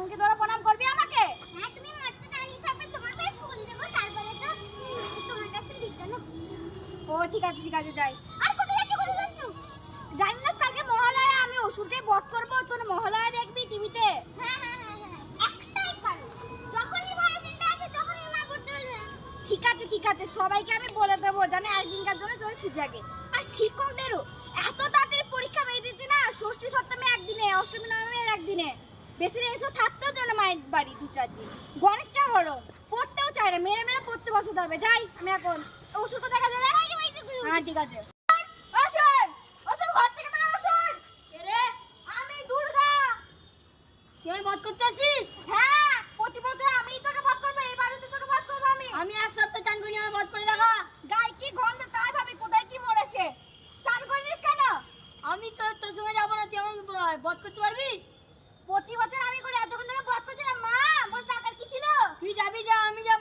চমকে ধরে প্রণাম করবি আমাকে? হ্যাঁ তুমি মরতে দাঁড়িয়ে থাকবে, তোমার পায়ে ফুল দেব, তারপরে তো তোমার কাছে ভিক্ষা নেব। ও ঠিক আছে যাই। আর কোথায় যাচ্ছ, কোথায় যাচ্ছ? জানি না, কালকে মহালয়া, আমি অসুরকে বধ করবো, তোর মহালয়া দেখবি টিভিতে। হ্যাঁ একটাই কারণ, যখনই ভাই চিন্তা আছে তখনই মা করতে বলবে। ঠিক আছে সবাইকে আমি বলে দেবো, জানে একদিনকার জন্য তোর ছুটি থাকে। আর শিক্ষকদেরও এত তাড়াতাড়ি পরীক্ষা মেয়ে দিচ্ছে না, ষষ্ঠী সপ্তমী একদিনে, অষ্টমী নবমী একদিনে, বেশি এসব থাকতেও চায় না মায়ের বাড়ি 2-4 দিন। গণেশটা বড় পড়তেও চায় না, মেরে পড়তে বসতে হবে। যাই আমি এখন, ওষুধ দেখা যাবে। হ্যাঁ ঠিক আছে। অসুর ঘর থেকে বেরো, অসুর। কে রে? আমি দুর্গা। তুই আমায় বধ করতে আসিস? হ্যাঁ, প্রতি বছর আমিই তোকে বধ করবো, এবারে তো তোকে বধ করবো আমি। আমি এক সপ্তাহ চান করিনি, আমায় বধ করে দেখা। গায়ে কি গন্ধ, তাই ভাবি কোথায় কি মরেছে। চান করিস কেন? আমি তো তোর সঙ্গে যাবো না, তুই আমাকে বধ করতে পারবি? প্রতি বছর আমি করি, আর যখন তোকে বধ করছি না মা, মোর টাকার কি ছিল? তুই যাবি যা, আমি যাব